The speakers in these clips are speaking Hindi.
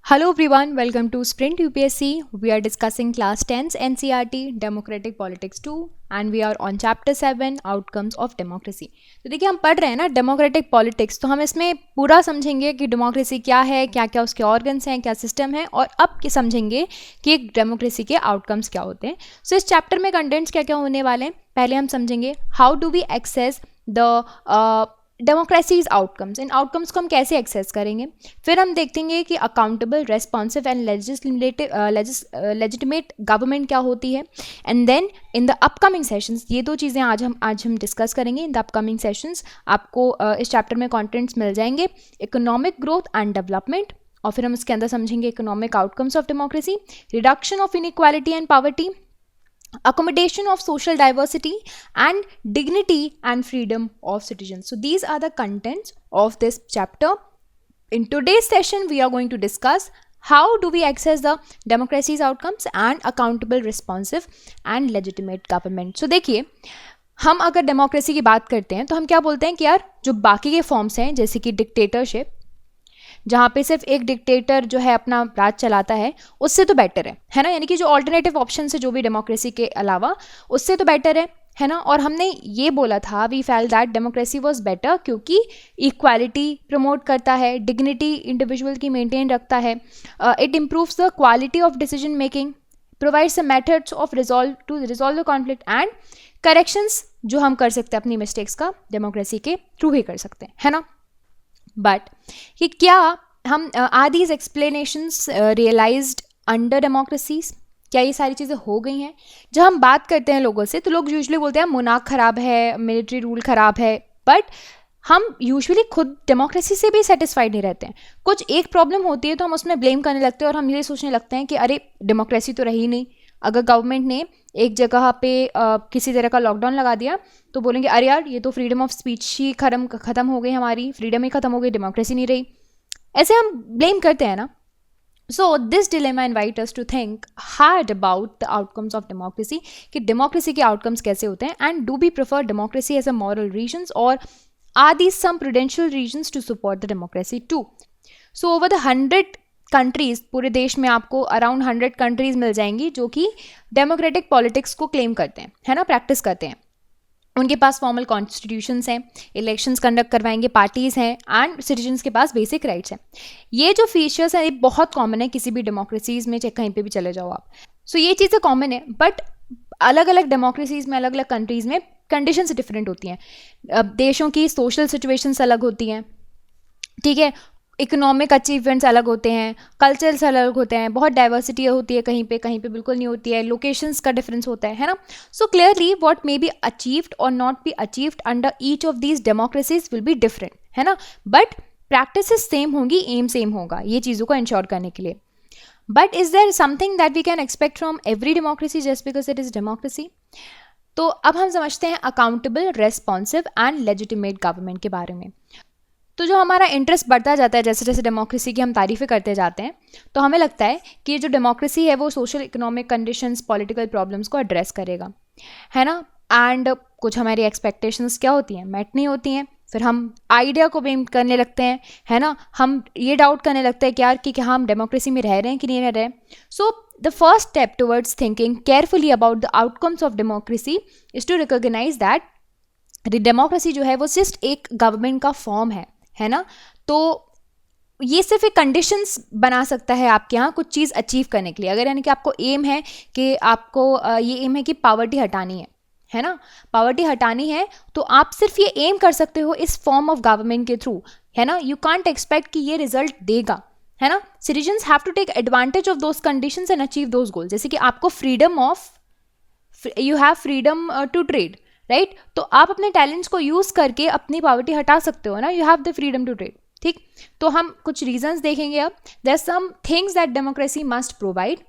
Hello everyone, welcome to Sprint UPSC. We are discussing class 10's NCERT Democratic Politics 2 and we are on chapter 7 Outcomes of Democracy. तो देखिए हम पढ़ रहे हैं ना डेमोक्रेटिक पॉलिटिक्स, तो हम इसमें पूरा समझेंगे कि डेमोक्रेसी क्या है, क्या क्या उसके ऑर्गन्स हैं, क्या सिस्टम है, और अब के समझेंगे कि एक डेमोक्रेसी के आउटकम्स क्या होते हैं. सो इस चैप्टर में कंटेंट्स क्या क्या होने वाले हैं. पहले हम समझेंगे how do we assess the democracies outcomes. इन आउटकम्स को हम कैसे एक्सेस करेंगे. फिर हम देखेंगे कि accountable, responsive and legitimate government क्या होती है. And then in the upcoming sessions, ये दो चीज़ें आज हम डिस्कस करेंगे. इन द अपकमिंग सेशंस आपको इस चैप्टर में कंटेंट्स मिल जाएंगे. इकोनॉमिक ग्रोथ एंड डेवलपमेंट, और फिर हम इसके अंदर समझेंगे economic outcomes of democracy, reduction of inequality and poverty, accommodation of social diversity, and dignity and freedom of citizens. So these are the contents of this chapter. In today's session we are going to discuss how do we access the democracy's outcomes and accountable, responsive and legitimate government. So देखिए, हम अगर डेमोक्रेसी की बात करते हैं तो हम क्या बोलते हैं कि यार जो बाकी के फॉर्म्स हैं जैसे कि डिक्टेटरशिप, जहाँ पे सिर्फ एक डिक्टेटर जो है अपना राज चलाता है, उससे तो बेटर है ना. यानी कि जो ऑल्टरनेटिव ऑप्शन है जो भी डेमोक्रेसी के अलावा, उससे तो बेटर है ना. और हमने ये बोला था, we felt that democracy was better क्योंकि इक्वालिटी प्रमोट करता है, डिग्निटी इंडिविजुअल की मेंटेन रखता है, it improves the quality of decision making, provides the methods of resolve the conflict and corrections जो हम कर सकते हैं अपनी मिस्टेक्स का डेमोक्रेसी के थ्रू ही कर सकते हैं, है ना. बट कि क्या हम are these explanations realized under democracies, क्या ये सारी चीज़ें हो गई हैं. जब हम बात करते हैं लोगों से तो लोग यूजुअली बोलते हैं मोनार्क ख़राब है, मिलिट्री रूल ख़राब है, बट हम यूजुअली खुद डेमोक्रेसी से भी सेटिस्फाइड नहीं रहते हैं. कुछ एक प्रॉब्लम होती है तो हम उसमें ब्लेम करने लगते हैं और हम ये सोचने लगते हैं कि अरे डेमोक्रेसी तो रही नहीं. अगर गवर्नमेंट ने एक जगह पे किसी तरह का लॉकडाउन लगा दिया तो बोलेंगे अरे यार ये तो फ्रीडम ऑफ स्पीच ही ख़त्म हो गई, हमारी फ्रीडम ही ख़त्म हो गई, डेमोक्रेसी नहीं रही. ऐसे हम ब्लेम करते हैं ना. So this dilemma invite us to think hard about the outcomes of democracy, कि डेमोक्रेसी के आउटकम्स कैसे होते हैं. And do we prefer democracy as a moral reasons और are these some prudential reasons to support the democracy too. So over the 100 countries, पूरे देश में आपको अराउंड 100 कंट्रीज़ मिल जाएंगी जो कि डेमोक्रेटिक पॉलिटिक्स को क्लेम करते हैं, है ना, प्रैक्टिस करते हैं. उनके पास फॉर्मल कॉन्स्टिट्यूशंस हैं, इलेक्शंस कंडक्ट करवाएंगे, पार्टीज़ हैं एंड सिटीजन्स के पास बेसिक राइट्स हैं. ये जो फीचर्स हैं ये बहुत कॉमन है किसी भी डेमोक्रेसीज़ में, चाहे कहीं पे भी चले जाओ आप. सो ये चीज़ें कॉमन है, बट अलग अलग डेमोक्रेसीज़ में, अलग अलग कंट्रीज़ में कंडीशंस डिफरेंट होती हैं. देशों की सोशल सिचुएशंस अलग होती हैं, ठीक है, इकोनॉमिक अचीवमेंट्स अलग होते हैं, कल्चर्स अलग होते हैं, बहुत डाइवर्सिटी होती है, कहीं पे बिल्कुल नहीं होती है, लोकेशंस का डिफरेंस होता है ना. So clearly what may be achieved और not be achieved under each of these democracies will be different, है ना. बट प्रैक्टिसेस सेम होंगी, एम सेम होगा ये चीज़ों को इंश्योर करने के लिए. But is there something that we can expect from every democracy just because it is democracy. तो अब हम समझते हैं accountable, responsive and legitimate government के बारे में. तो जो हमारा इंटरेस्ट बढ़ता जाता है जैसे जैसे डेमोक्रेसी की हम तारीफ़ें करते जाते हैं, तो हमें लगता है कि ये जो डेमोक्रेसी है वो social economic conditions, political problems को एड्रेस करेगा, है ना. एंड कुछ हमारी एक्सपेक्टेशंस क्या होती हैं, मेट नहीं होती हैं. फिर हम आइडिया को ब्लेम करने लगते हैं, है ना. हम ये डाउट करने लगते हैं कि यार कि क्या हम डेमोक्रेसी में रह रहे हैं कि नहीं रह रहे हैं. So the first step towards thinking carefully about the outcomes of democracy is to recognize that democracy जो है वो जस्ट एक गवर्नमेंट का फॉर्म है ना. तो ये सिर्फ एक कंडीशंस बना सकता है आपके यहाँ कुछ चीज़ अचीव करने के लिए. अगर यानी कि आपको एम है कि आपको ये एम है कि पावर्टी हटानी है ना, पावर्टी हटानी है, तो आप सिर्फ ये एम कर सकते हो इस फॉर्म ऑफ गवर्नमेंट के थ्रू, है ना. यू कांट एक्सपेक्ट कि ये रिजल्ट देगा, है ना. Citizens have to take advantage of those conditions and achieve those goals. जैसे कि आपको you have freedom to trade, right. तो आप अपने टैलेंट्स को यूज़ करके अपनी पॉवर्टी हटा सकते हो ना, you have the freedom to trade, ठीक. तो हम कुछ रीजंस देखेंगे. अब there are some things that democracy must provide,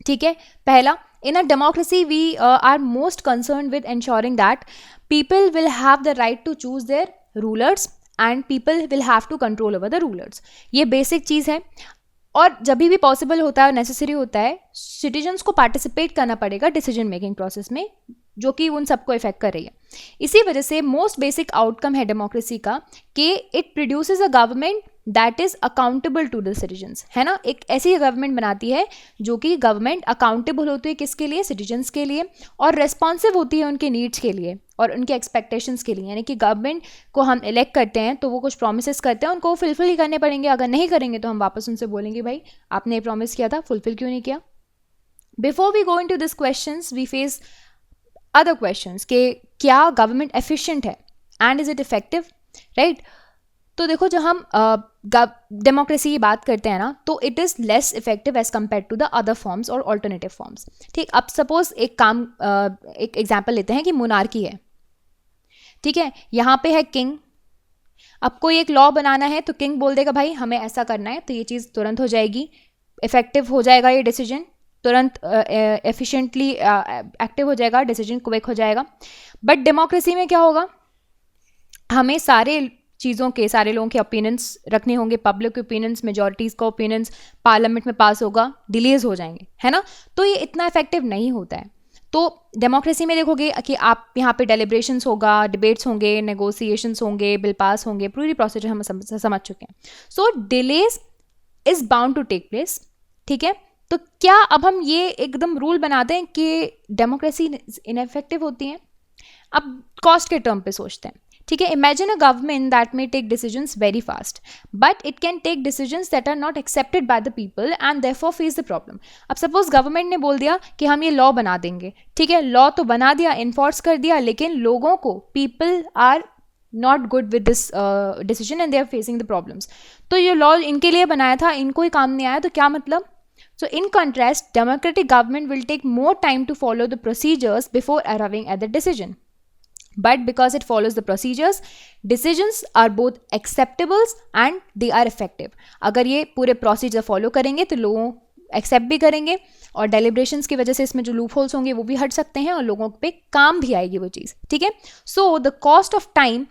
ठीक है. पहला, in a democracy we are most concern with ensuring that people will have the right to choose their rulers and people will have to control over the rulers. ये बेसिक चीज़ है और जब भी पॉसिबल होता है, नेसेसरी होता है, सिटीजन्स को पार्टिसिपेट करना पड़ेगा डिसीजन मेकिंग प्रोसेस में जो कि उन सबको इफेक्ट कर रही है। इसी वजह से मोस्ट बेसिक आउटकम है डेमोक्रेसी का कि it produces a government that is accountable to the citizens, है ना। एक ऐसी गवर्नमेंट बनाती है जो कि गवर्नमेंट अकाउंटेबल होती है किसके लिए, सिटीजन्स के लिए, और रेस्पॉन्सिव होती है उनके नीड्स के लिए और उनके एक्सपेक्टेशंस के लिए। यानी कि गवर्नमेंट को हम इलेक्ट करते हैं तो वो कुछ प्रोमिस करते हैं, उनको फुलफिल ही करने पड़ेंगे। अगर नहीं करेंगे तो हम वापस उनसे बोलेंगे भाई आपने ये प्रॉमिस किया था, फुलफिल क्यों नहीं किया। Before we go into this questions we face other questions कि क्या गवर्नमेंट एफिशिएंट है and is it effective, right. तो देखो जब हम डेमोक्रेसी की बात करते हैं ना तो it is less effective as compared to the other forms और ऑल्टरनेटिव फॉर्म्स। ठीक, अब सपोज एक एग्जाम्पल लेते हैं कि मोनार्की है, ठीक है, यहाँ पे है किंग। अब कोई एक लॉ बनाना है तो किंग बोल देगा भाई हमें ऐसा करना है, तो ये चीज़ तुरंत हो जाएगी, इफेक्टिव हो जाएगा, ये डिसीजन तुरंत एफिशिएंटली एक्टिव हो जाएगा, डिसीजन क्विक हो जाएगा। बट डेमोक्रेसी में क्या होगा, हमें सारे चीज़ों के, सारे लोगों के ओपिनियंस रखने होंगे, पब्लिक ओपिनियंस, मेजॉरिटीज़ का ओपिनियंस पार्लियामेंट में पास होगा, डिलेज हो जाएंगे, है ना। तो ये इतना इफेक्टिव नहीं होता है। तो डेमोक्रेसी में देखोगे कि आप यहाँ पे डेलिब्रेशंस होगा, डिबेट्स होंगे, नेगोशिएशंस होंगे, बिल पास होंगे, पूरी प्रोसीजर हम समझ चुके हैं। So delays is bound to take place, ठीक है। तो क्या अब हम ये एकदम रूल बना दें कि डेमोक्रेसी इनएफेक्टिव होती है। अब कॉस्ट के टर्म पे सोचते हैं, ठीक है। Imagine a government that may take decisions very fast but it can take decisions that are not accepted by the people and therefore face the problem. अब सपोज गवर्नमेंट ने बोल दिया कि हम ये लॉ बना देंगे, ठीक है, लॉ तो बना दिया, इन्फोर्स कर दिया, लेकिन लोगों को, people are not good with this decision and they are facing the problems. तो ये लॉ इनके लिए बनाया था, इनको ही काम नहीं आया, तो क्या मतलब। So in contrast, democratic government will take more time to follow the procedures before arriving at the decision. But because it follows the procedures, decisions are both acceptable and they are effective. अगर ये पूरे procedure follow करेंगे तो लोगों accept भी करेंगे और deliberations की वजह से इसमें जो loopholes होंगे वो भी हट सकते हैं और लोगों पे काम भी आएगी वो चीज़, ठीक है। So the cost of time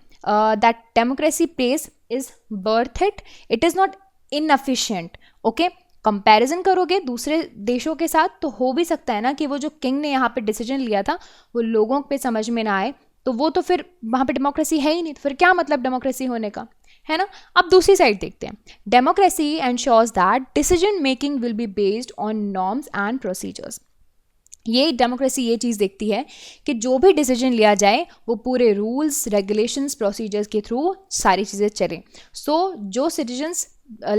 that democracy pays is worth it. It is not inefficient, okay. Comparison करोगे दूसरे देशों के साथ तो हो भी सकता है ना कि वो जो किंग ने यहाँ पे डिसीजन लिया था वो लोगों पे समझ में ना आए, तो वो तो फिर वहाँ पे डेमोक्रेसी है ही नहीं, तो फिर क्या मतलब डेमोक्रेसी होने का, है ना। अब दूसरी साइड देखते हैं। Democracy ensures that decision making will be based on norms and procedures. ये डेमोक्रेसी ये चीज़ देखती है कि जो भी डिसीजन लिया जाए वो पूरे रूल्स, रेगुलेशंस, प्रोसीजर्स के थ्रू सारी चीज़ें चलें। सो जो citizens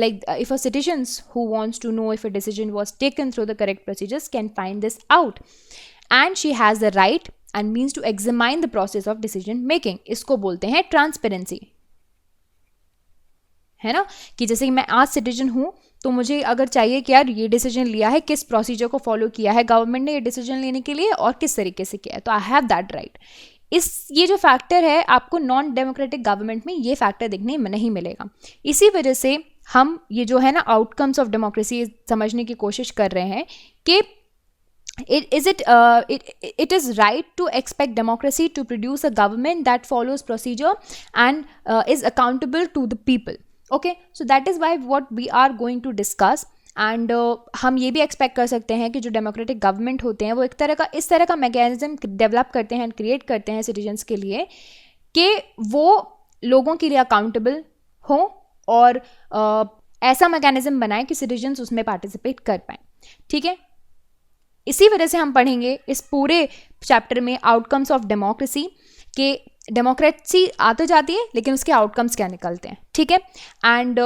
like if a citizens who wants to know if a decision was taken through the correct procedures can find this out, and she has the right and means to examine the process of decision making. इसको बोलते हैं ट्रांसपेरेंसी, है ना। कि जैसे कि मैं आज सिटीजन हूँ तो मुझे अगर चाहिए कि यार ये डिसीजन लिया है, किस प्रोसीजर को फॉलो किया है गवर्नमेंट ने ये डिसीजन लेने के लिए और किस तरीके से किया है, तो आई हैव दैट राइट। ये जो फैक्टर है आपको नॉन डेमोक्रेटिक गवर्नमेंट में ये फैक्टर देखने में नहीं मिलेगा। इसी वजह से हम ये जो है ना आउटकम्स ऑफ डेमोक्रेसी समझने की कोशिश कर रहे हैं कि it is right to expect democracy to produce a government that follows procedure and is accountable to the people. Okay, so that is why what we are going to discuss. And हम ये भी एक्सपेक्ट कर सकते हैं कि जो डेमोक्रेटिक गवर्नमेंट होते हैं वो इस तरह का मैकेनिज्म डेवलप करते हैं, क्रिएट करते हैं सिटीजन्स के लिए कि वो लोगों के लिए अकाउंटेबल हों और ऐसा मैकेनिज्म बनाएं कि सिटीजन्स उसमें पार्टिसिपेट कर पाएँ, ठीक है। इसी वजह से हम पढ़ेंगे इस पूरे चैप्टर में आउटकम्स ऑफ डेमोक्रेसी के डेमोक्रेसी आ तो जाती है लेकिन उसके आउटकम्स क्या निकलते हैं, ठीक है। एंड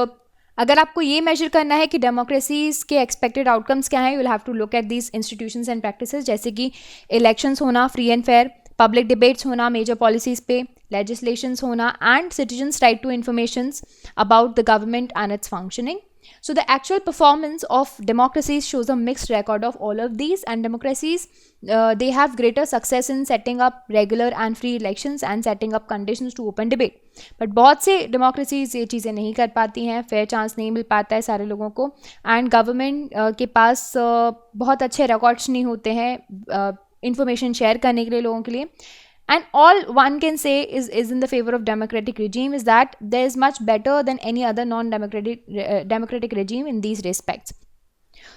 अगर आपको ये मेजर करना है कि डेमोक्रेसीज के एक्सपेक्टेड आउटकम्स क्या हैं, you will have to look at these institutions and practices, जैसे कि इलेक्शंस होना free and fair, public debates होना मेजर पॉलिसीज पे, लेजिस्लेशंस होना and citizens right to informations about the government and its functioning. So the actual performance of democracies shows a mixed record of all of these, and democracies they have greater success in setting up regular and free elections and setting up conditions to open debate. But बहुत से democracies ये चीज़ें नहीं कर पाती हैं, fair chance नहीं मिल पाता है सारे लोगों को, and government के पास बहुत अच्छे records नहीं होते हैं information share करने के लिए लोगों के लिए. And all one can say is in the favor of democratic regime is that there is much better than any other non-democratic democratic regime in these respects.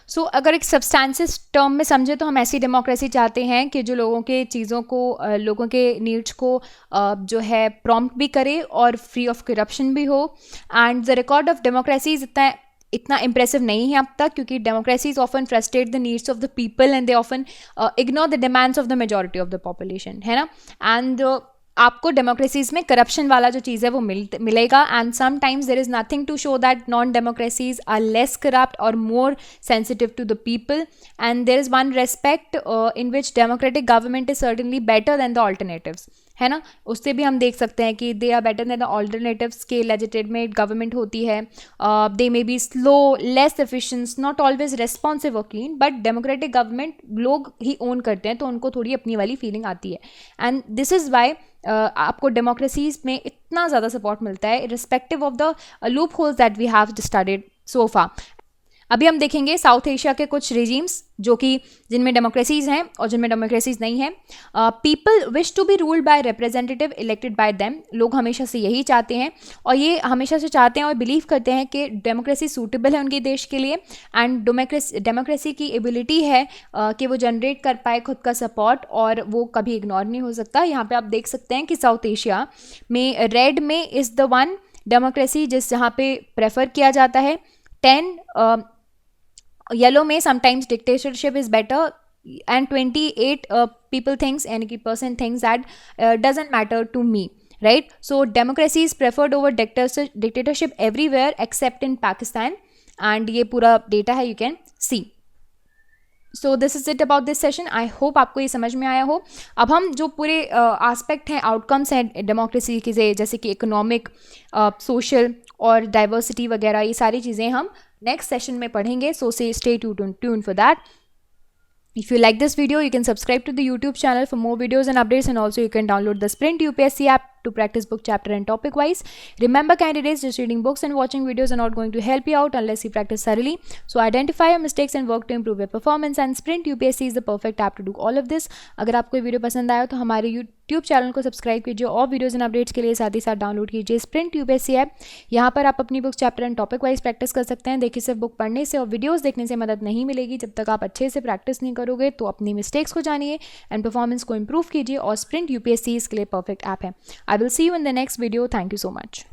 सो अगर एक सब्सटेंसिव टर्म में समझे तो हम ऐसी डेमोक्रेसी चाहते हैं कि जो लोगों के चीज़ों को लोगों के नीड्स को जो है प्रॉम्प्ट भी करे और फ्री ऑफ करप्शन भी हो. And the record of democracy इतना इम्प्रेसिव नहीं है अब तक, क्योंकि democracies often frustrate the needs of the people and they often ignore the demands of the majority of the population, है ना. एंड आपको डेमोक्रेसीज में करप्शन वाला जो चीज़ है वो मिलेगा. And sometimes there is nothing to show that non democracies are less corrupt और more sensitive to the people. And there is one respect in which democratic government is certainly better than the alternatives, है ना. उससे भी हम देख सकते हैं कि they are better than the alternatives के लेजिटिमेट गवर्नमेंट होती है. They may be slow, less efficient, not always responsive और क्लीन, बट डेमोक्रेटिक गवर्नमेंट लोग ही ओन करते हैं तो उनको थोड़ी अपनी वाली फीलिंग आती है. एंड दिस इज़ वाई आपको डेमोक्रेसीज में इतना ज़्यादा सपोर्ट मिलता है respective of the loopholes that we have studied so far. अभी हम देखेंगे साउथ एशिया के कुछ रिजीम्स जो कि जिनमें डेमोक्रेसीज हैं और जिनमें डेमोक्रेसीज नहीं हैं. People wish to be ruled by representative elected by them. लोग हमेशा से यही चाहते हैं और ये हमेशा से चाहते हैं और बिलीव करते हैं कि डेमोक्रेसी सूटेबल है उनके देश के लिए. एंड डेमोक्रेसी की एबिलिटी है कि वो जनरेट कर पाए खुद का सपोर्ट और वो कभी इग्नोर नहीं हो सकता. यहाँ पे आप देख सकते हैं कि साउथ एशिया में रेड में इज़ द वन डेमोक्रेसी जहाँ पे प्रेफर किया जाता है. 10 येलो में sometimes dictatorship is better and 28 people thinks यानी कि person thinks that doesn't matter to me, right? So democracy is preferred over dictatorship everywhere except in Pakistan. And ये पूरा डेटा है, you can see. So this is it about this session. I hope आपको ये समझ में आया हो. अब हम जो पूरे आस्पेक्ट हैं, आउटकम्स हैं डेमोक्रेसी के, जैसे कि इकोनॉमिक, सोशल और डाइवर्सिटी वगैरह, ये सारी चीज़ें हम नेक्स्ट सेशन में पढ़ेंगे. सो से stay tune for that. If you like this video, you can subscribe to the YouTube channel for more videos and updates, and also you can download the Sprint UPSC app to practice book chapter and topic wise. Remember, candidates, just reading books and watching videos are not going to help you out unless you practice thoroughly. So identify your mistakes and work to improve your performance, and Sprint UPSC is the perfect app to do all of this. अगर आपको ये वीडियो पसंद आया तो हमारे यूट्यूब चैनल को सब्सक्राइब कीजिए और वीडियोज़ एंड अपडेट्स के लिए साथ ही साथ डाउनलोड कीजिए Sprint UPSC ऐप. यहाँ पर आप अपनी book chapter and topic wise practice कर सकते हैं. देखिए, सिर्फ बुक पढ़ने से और वीडियोज़ देखने से मदद नहीं मिलेगी. जब तक आप अच्छे से प्रैक्टिस नहीं करोगे तो अपनी मिस्टेक्स को जानिए एंड परफॉर्मेंस को इंप्रूव कीजिए. और Sprint UPSC इसके लिए परफेक्ट ऐप है. I will see you in the next video. Thank you so much.